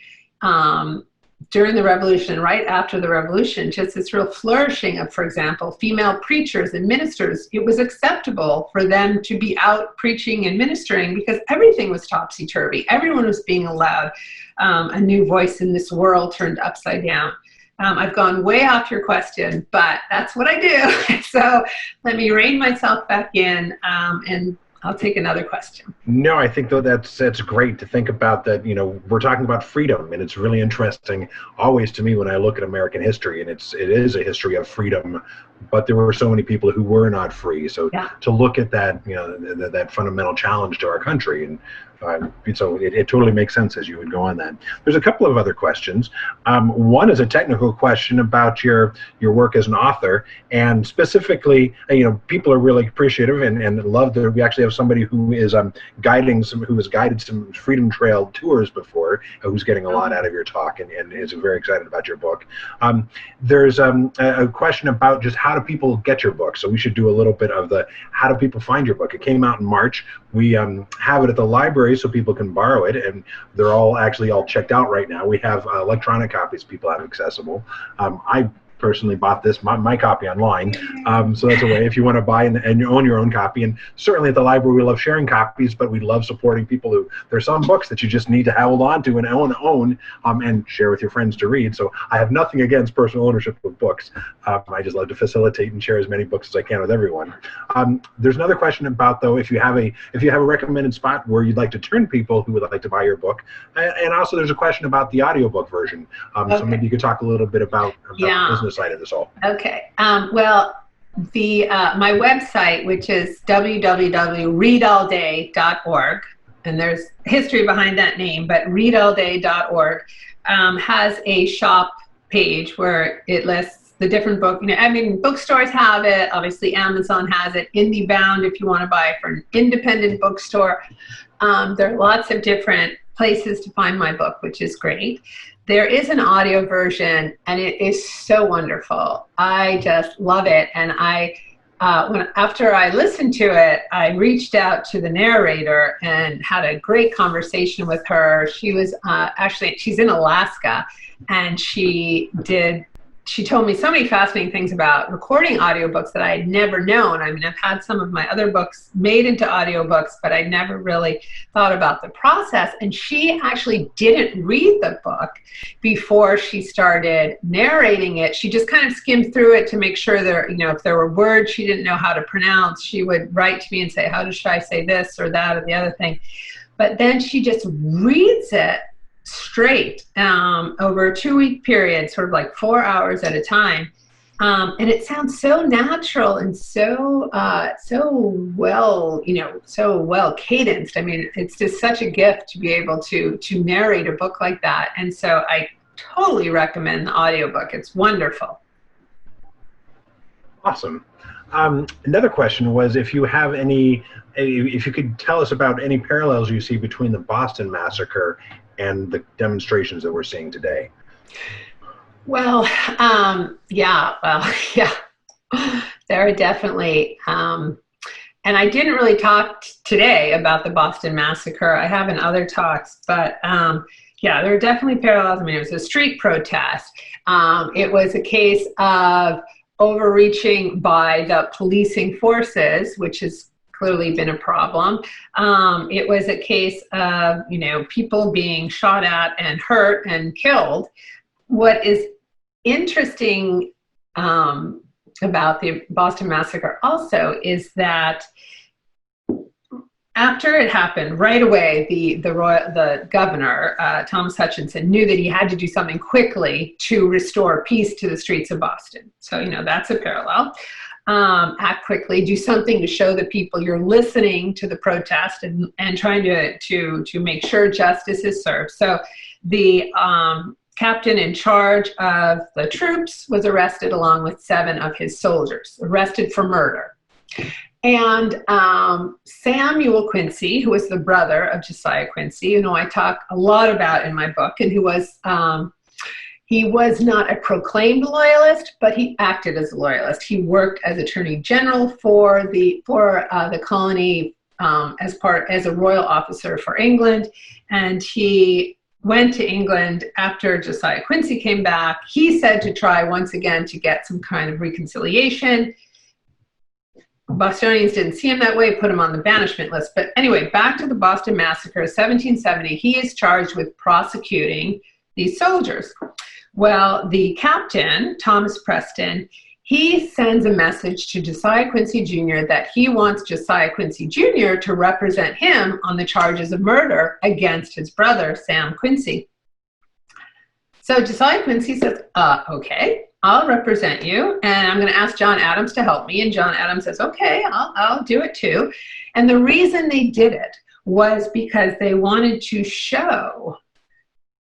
during the Revolution, right after the Revolution, just this real flourishing of, for example, female preachers and ministers. It was acceptable for them to be out preaching and ministering because everything was topsy-turvy. Everyone was being allowed a new voice in this world turned upside down. I've gone way off your question, but that's what I do. So let me rein myself back in, and I'll take another question. No, I think though that's great to think about that. We're talking about freedom, and it's really interesting always to me when I look at American history, and it is a history of freedom, but there were so many people who were not free. So yeah, to look at that, that fundamental challenge to our country, and so it totally makes sense as you would go on that. There's a couple of other questions. One is a technical question about your work as an author, and specifically, people are really appreciative and love that we actually have somebody who is who has guided some Freedom Trail tours before, who's getting a lot out of your talk and is very excited about your book. There's a question about just how do people get your book. So we should do a little bit of the how do people find your book. It came out in March. We have it at the library so people can borrow it, and they're all checked out right now. We have electronic copies people have accessible. I personally bought my copy online. So that's a way if you want to buy and you own your own copy. And certainly at the library, we love sharing copies, but we love supporting people who, there's some books that you just need to hold on to and own and share with your friends to read. So I have nothing against personal ownership of books. I just love to facilitate and share as many books as I can with everyone. There's another question about, though, if you have a recommended spot where you'd like to turn people who would like to buy your book. And also there's a question about the audiobook version. Okay. So maybe you could talk a little bit about the business side of this all. Okay. Well, my website, which is www.readallday.org, and there's history behind that name, but readallday.org has a shop page where it lists the different book. I mean, bookstores have it. Obviously, Amazon has it. IndieBound, if you want to buy it for an independent bookstore. There are lots of different places to find my book, which is great. There is an audio version, and it is so wonderful. I just love it. And after I listened to it, I reached out to the narrator and had a great conversation with her. She was she's in Alaska, and she told me so many fascinating things about recording audiobooks that I had never known. I mean, I've had some of my other books made into audiobooks, but I never really thought about the process. And she actually didn't read the book before she started narrating it. She just kind of skimmed through it to make sure there, if there were words she didn't know how to pronounce, she would write to me and say, should I say this or that or the other thing? But then she just reads it straight over a 2-week period, sort of like 4 hours at a time, and it sounds so natural and so well, so well cadenced. I mean, it's just such a gift to be able to narrate a book like that, and so I totally recommend the audiobook. It's wonderful. Awesome. Another question was if you could tell us about any parallels you see between the Boston Massacre and the demonstrations that we're seeing today. Well, yeah, there are definitely, and I didn't really talk today about the Boston Massacre. I have in other talks, but yeah, there are definitely parallels. I mean, it was a street protest. It was a case of overreaching by the policing forces, which is clearly been a problem. It was a case of, people being shot at and hurt and killed. What is interesting about the Boston Massacre also is that after it happened, right away, the governor, Thomas Hutchinson, knew that he had to do something quickly to restore peace to the streets of Boston. So, that's a parallel. Act quickly, do something to show the people you're listening to the protest and trying to make sure justice is served. So the captain in charge of the troops was arrested along with 7 of his soldiers, arrested for murder. And Samuel Quincy, who was the brother of Josiah Quincy, I talk a lot about in my book, and who was he was not a proclaimed loyalist, but he acted as a loyalist. He worked as Attorney General for the colony as a royal officer for England, and he went to England after Josiah Quincy came back. He said to try once again to get some kind of reconciliation. Bostonians didn't see him that way, put him on the banishment list. But anyway, back to the Boston Massacre, 1770, he is charged with prosecuting these soldiers. Well, the captain, Thomas Preston, he sends a message to Josiah Quincy Jr. that he wants Josiah Quincy Jr. to represent him on the charges of murder against his brother, Sam Quincy. So Josiah Quincy says, okay, I'll represent you, and I'm going to ask John Adams to help me. And John Adams says, okay, I'll do it too. And the reason they did it was because they wanted to show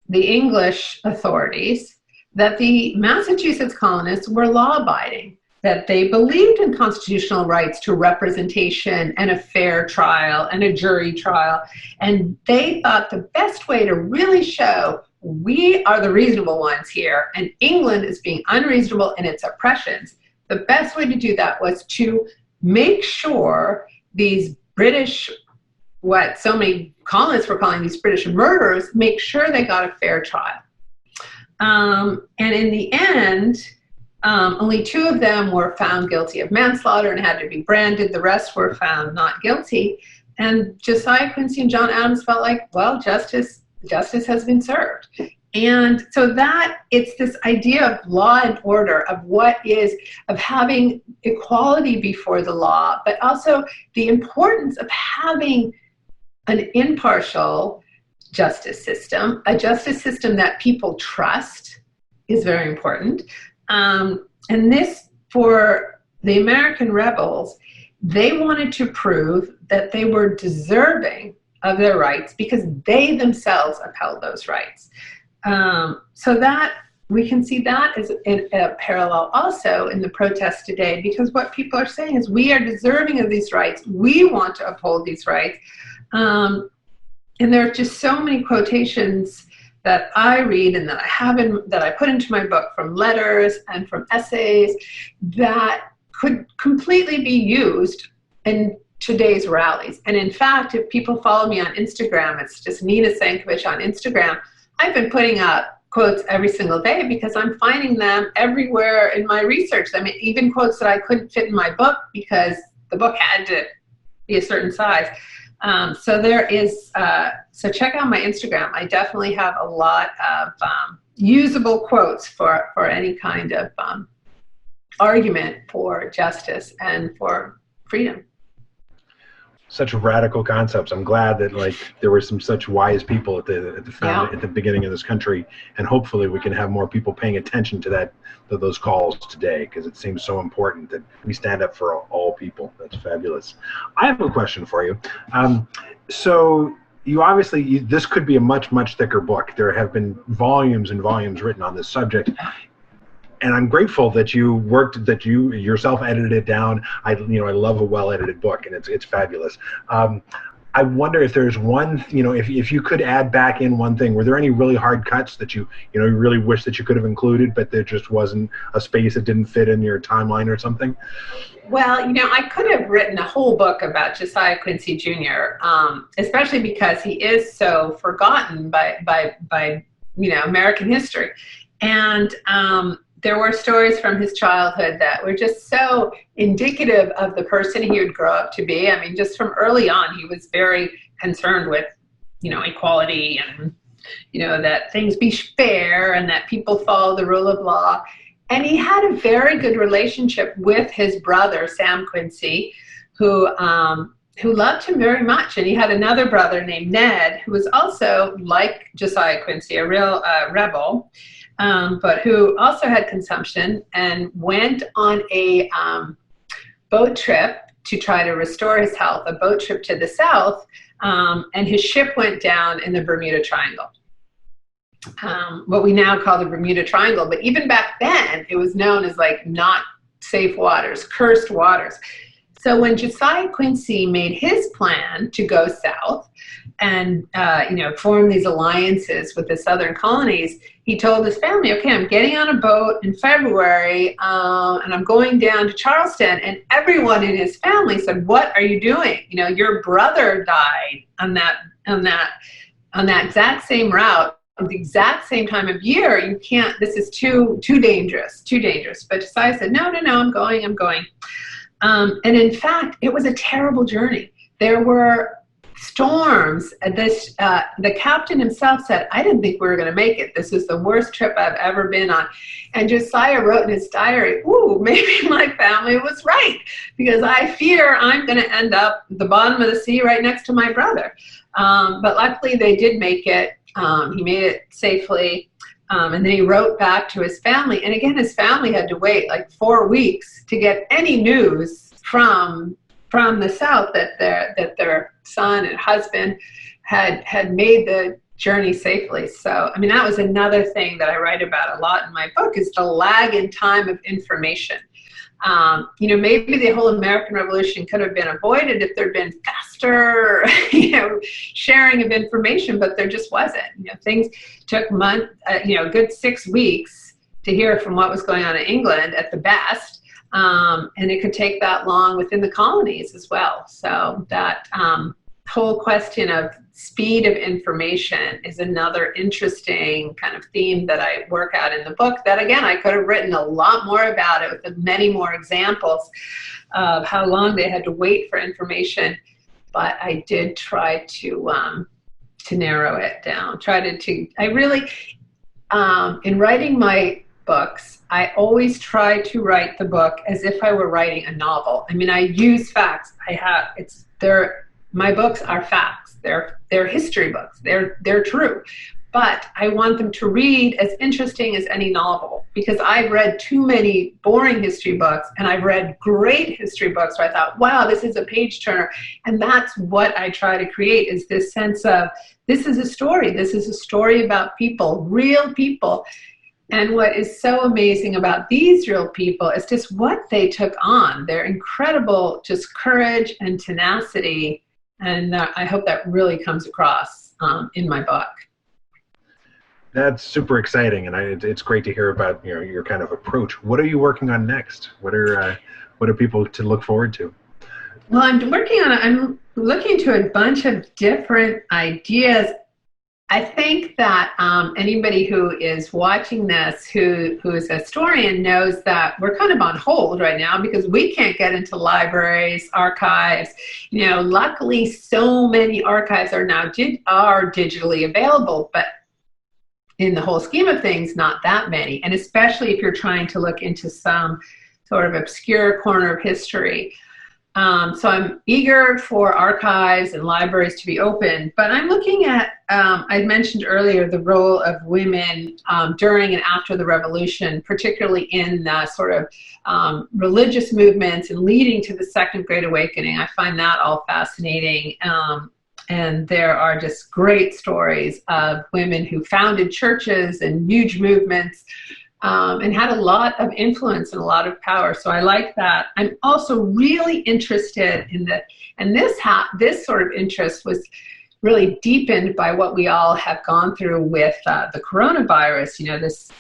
the English authorities that the Massachusetts colonists were law-abiding, that they believed in constitutional rights to representation and a fair trial and a jury trial. And they thought the best way to really show we are the reasonable ones here and England is being unreasonable in its oppressions, the best way to do that was to make sure these British, what so many colonists were calling these British murderers, make sure they got a fair trial. And in the end, Only 2 of them were found guilty of manslaughter and had to be branded. The rest were found not guilty. And Josiah Quincy and John Adams felt like, well, justice has been served. And so that it's this idea of law and order, of having equality before the law, but also the importance of having an impartial justice system, a justice system that people trust is very important. And this, for the American rebels, they wanted to prove that they were deserving of their rights because they themselves upheld those rights. So that we can see that as a parallel also in the protests today, because what people are saying is we are deserving of these rights. We want to uphold these rights. And there are just so many quotations that I read and that I put into my book from letters and from essays that could completely be used in today's rallies. And in fact, if people follow me on Instagram, it's just Nina Sankovich on Instagram. I've been putting up quotes every single day because I'm finding them everywhere in my research. I mean, even quotes that I couldn't fit in my book because the book had to be a certain size. So there is, so check out my Instagram. I definitely have a lot of usable quotes for any kind of argument for justice and for freedom. Such radical concepts. I'm glad that there were some such wise people at the beginning of this country, and hopefully we can have more people paying attention to those calls today, because it seems so important that we stand up for all people. That's fabulous. I have a question for you. So you obviously, this could be a much thicker book. There have been volumes and volumes written on this subject. And I'm grateful that you yourself edited it down. I love a well-edited book, and it's fabulous. I wonder if there's one, if you could add back in one thing. Were there any really hard cuts that you really wish that you could have included, but there just wasn't a space that didn't fit in your timeline or something? Well, I could have written a whole book about Josiah Quincy Jr., especially because he is so forgotten by American history, and there were stories from his childhood that were just so indicative of the person he would grow up to be. I mean, just from early on, he was very concerned with, equality and, that things be fair and that people follow the rule of law. And he had a very good relationship with his brother, Sam Quincy, who loved him very much. And he had another brother named Ned, who was also like Josiah Quincy, a real rebel. But who also had consumption and went on a boat trip to try to restore his health, a boat trip to the south, and his ship went down in the Bermuda Triangle, what we now call the Bermuda Triangle. But even back then, it was known as not safe waters, cursed waters. So when Josiah Quincy made his plan to go south and form these alliances with the southern colonies, he told his family, okay, I'm getting on a boat in February and I'm going down to Charleston. And everyone in his family said, what are you doing? Your brother died on that exact same route at the exact same time of year. You can't, this is too dangerous. But Josiah said, no, I'm going. And in fact, it was a terrible journey. There were storms. The captain himself said, I didn't think we were going to make it. This is the worst trip I've ever been on. And Josiah wrote in his diary, ooh, maybe my family was right, because I fear I'm going to end up at the bottom of the sea right next to my brother. But luckily they did make it. He made it safely. And then he wrote back to his family. And again, his family had to wait 4 weeks to get any news from the South that their son and husband had made the journey safely. So, I mean, that was another thing that I write about a lot in my book, is the lag in time of information. Maybe the whole American Revolution could have been avoided if there'd been faster, sharing of information, but there just wasn't. Things took a good 6 weeks to hear from what was going on in England at the best. And it could take that long within the colonies as well. So that whole question of speed of information is another interesting kind of theme that I work out in the book that, again, I could have written a lot more about it with many more examples of how long they had to wait for information. But I did try to narrow it down. In writing my books, I always try to write the book as if I were writing a novel. I mean, I use facts. My books are facts. They're history books. They're true. But I want them to read as interesting as any novel, because I've read too many boring history books, and I've read great history books where I thought, wow, this is a page turner. And that's what I try to create, is this sense of, this is a story. This is a story about people, real people. And what is so amazing about these real people is just what they took on, their incredible just courage and tenacity. And I hope that really comes across in my book. That's super exciting, and it's great to hear about your kind of approach. What are you working on next? What are people to look forward to? Well, I'm looking to a bunch of different ideas. I think that anybody who is watching this, who is a historian, knows that we're kind of on hold right now because we can't get into libraries, archives. Luckily, so many archives are now digitally available, but in the whole scheme of things, not that many. And especially if you're trying to look into some sort of obscure corner of history. So I'm eager for archives and libraries to be open, but I'm looking at, I mentioned earlier, the role of women during and after the revolution, particularly in sort of religious movements and leading to the Second Great Awakening. I find that all fascinating. And there are just great stories of women who founded churches and huge movements and had a lot of influence and a lot of power. So I like that. I'm also really interested in this sort of interest was really deepened by what we all have gone through with the coronavirus, this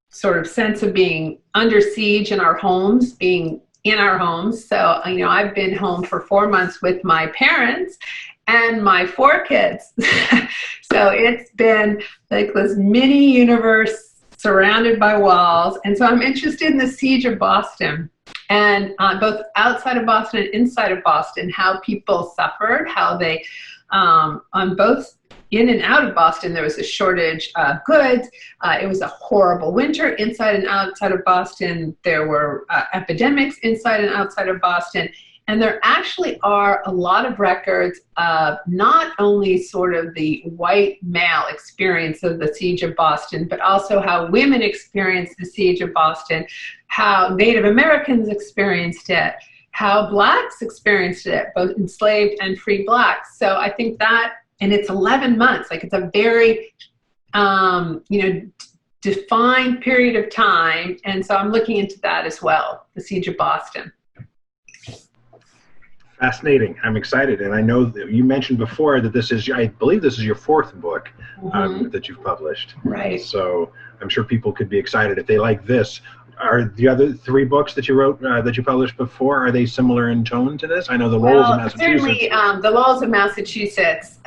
sort of sense of being under siege in our homes, being in our homes. So, I've been home for 4 months with my parents and my 4 kids. So it's been like this mini universe surrounded by walls. And so I'm interested in the siege of Boston, and both outside of Boston and inside of Boston, how people suffered, how they, on both in and out of Boston, there was a shortage of goods. It was a horrible winter inside and outside of Boston. There were epidemics inside and outside of Boston. And there actually are a lot of records of not only sort of the white male experience of the siege of Boston, but also how women experienced the siege of Boston, how Native Americans experienced it, how blacks experienced it, both enslaved and free blacks. So I think that, and it's 11 months, like it's a very, defined period of time. And so I'm looking into that as well, the siege of Boston. Fascinating. I'm excited. And I know that you mentioned before that I believe this is your 4th book that you've published. Right. So I'm sure people could be excited if they like this. Are the other 3 books that you wrote, that you published before, are they similar in tone to this? I know The Lowells of Massachusetts. Certainly, The Lowells of Massachusetts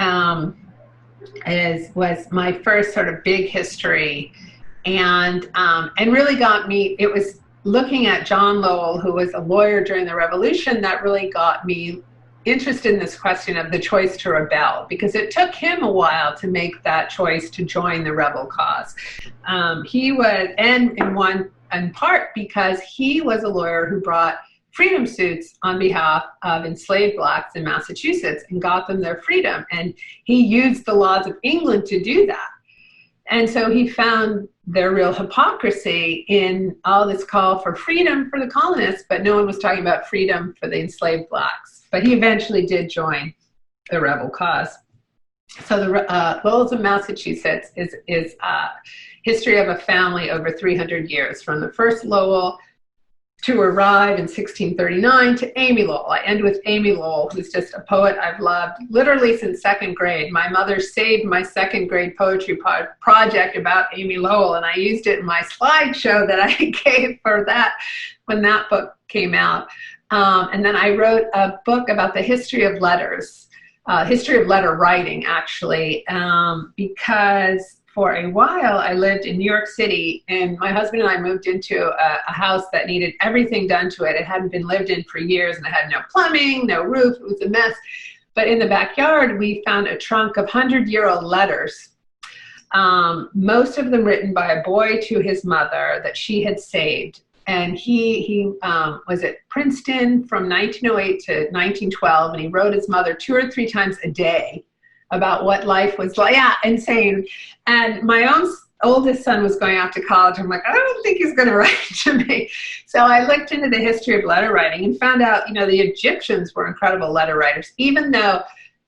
was my first sort of big history, and really got me. It was looking at John Lowell, who was a lawyer during the Revolution, that really got me interested in this question of the choice to rebel, because it took him a while to make that choice to join the rebel cause. He was, and in part because he was a lawyer who brought freedom suits on behalf of enslaved blacks in Massachusetts and got them their freedom. And he used the laws of England to do that. And so he found their real hypocrisy in all this call for freedom for the colonists, but no one was talking about freedom for the enslaved blacks. But he eventually did join the rebel cause. So the Lowells of Massachusetts is history of a family over 300 years, from the first Lowell to arrive in 1639 to Amy Lowell. I end with Amy Lowell, who's just a poet I've loved literally since 2nd grade. My mother saved my 2nd grade poetry project about Amy Lowell, and I used it in my slideshow that I gave for that when that book came out. And then I wrote a book about the history of letters, history of letter writing, actually, because for a while I lived in New York City, and my husband and I moved into a house that needed everything done to it. It hadn't been lived in for years, and it had no plumbing, no roof. It was a mess. But in the backyard, we found a trunk of 100-year-old letters, most of them written by a boy to his mother that she had saved. And he was at Princeton from 1908 to 1912, and he wrote his mother 2 or 3 times a day about what life was like. Yeah, insane. And my own oldest son was going off to college. I'm like, I don't think he's going to write to me. So I looked into the history of letter writing and found out, the Egyptians were incredible letter writers. Even though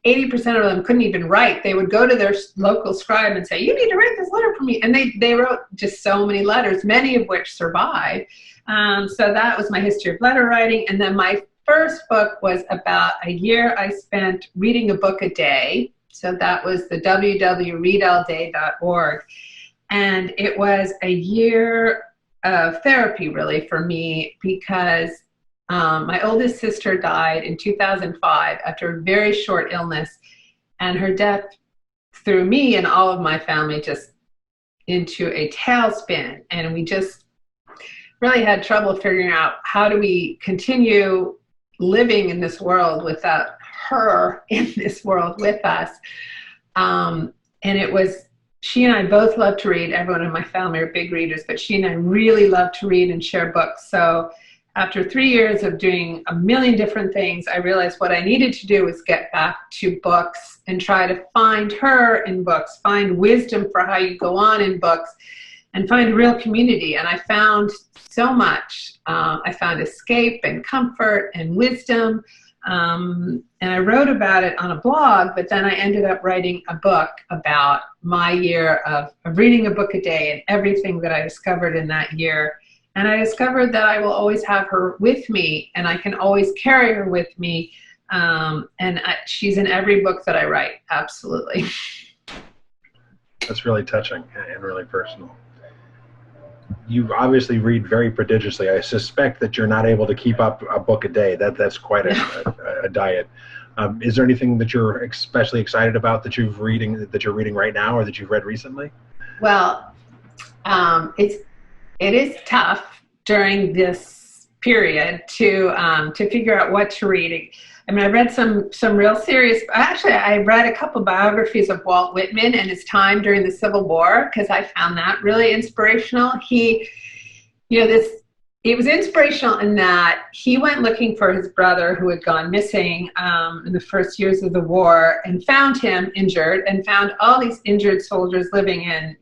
80% of them couldn't even write, they would go to their local scribe and say, you need to write this letter for me. And they wrote just so many letters, many of which survive. So that was my history of letter writing. And then my first book was about a year I spent reading a book a day. So that was the www.readallday.org. And it was a year of therapy, really, for me, because my oldest sister died in 2005 after a very short illness. And her death threw me and all of my family just into a tailspin. And we just really had trouble figuring out, how do we continue living in this world without her in this world with us. And it was, she and I both love to read. Everyone in my family are big readers, but she and I really love to read and share books. So after 3 years of doing a million different things, I realized what I needed to do was get back to books and try to find her in books, find wisdom for how you go on in books, and find real community. And I found so much. I found escape and comfort and wisdom. And I wrote about it on a blog, but then I ended up writing a book about my year of reading a book a day and everything that I discovered in that year. And I discovered that I will always have her with me, and I can always carry her with me. She's in every book that I write, absolutely. That's really touching and really personal. You obviously read very prodigiously. I suspect that you're not able to keep up a book a day. That's quite a diet. Is there anything that you're especially excited about that you're reading right now, or that you've read recently? Well, it is tough during this period to figure out what to read. I mean, I read some real serious, actually I read a couple biographies of Walt Whitman and his time during the Civil War, because I found that really inspirational. It was inspirational in that he went looking for his brother who had gone missing in the first years of the war, and found him injured, and found all these injured soldiers living in,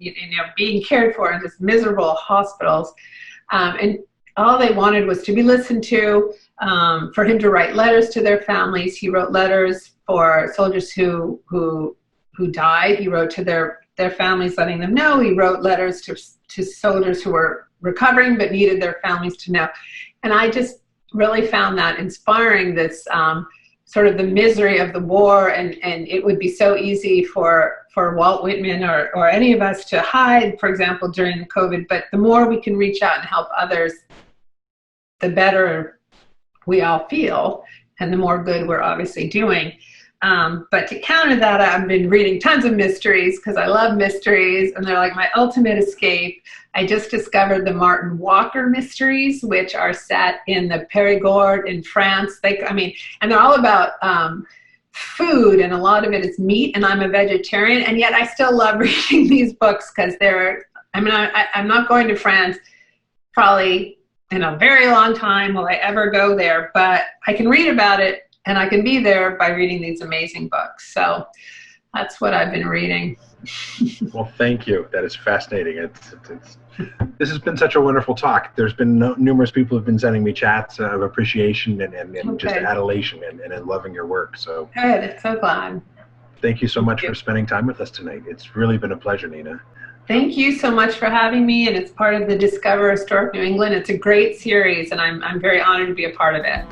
being cared for in just miserable hospitals. And all they wanted was to be listened to, for him to write letters to their families. He wrote letters for soldiers who died. He wrote to their families, letting them know. He wrote letters to soldiers who were recovering but needed their families to know. And I just really found that inspiring, this sort of the misery of the war, and it would be so easy for Walt Whitman or any of us to hide, for example, during the COVID, but the more we can reach out and help others, the better we all feel, and the more good we're obviously doing. But to counter that, I've been reading tons of mysteries, because I love mysteries, and they're like my ultimate escape. I just discovered the Martin Walker mysteries, which are set in the Périgord in France. And they're all about food, and a lot of it is meat, and I'm a vegetarian, and yet I still love reading these books, because I'm not going to France probably in a very long time will I ever go there, but I can read about it, and I can be there by reading these amazing books. So that's what I've been reading. Well, thank you. That is fascinating. This has been such a wonderful talk. There's been numerous people who have been sending me chats of appreciation and just adulation and loving your work. So good. So glad. Thank you so much for spending time with us tonight. It's really been a pleasure, Nina. Thank you so much for having me, and it's part of the Discover Historic New England. It's a great series, and I'm very honored to be a part of it.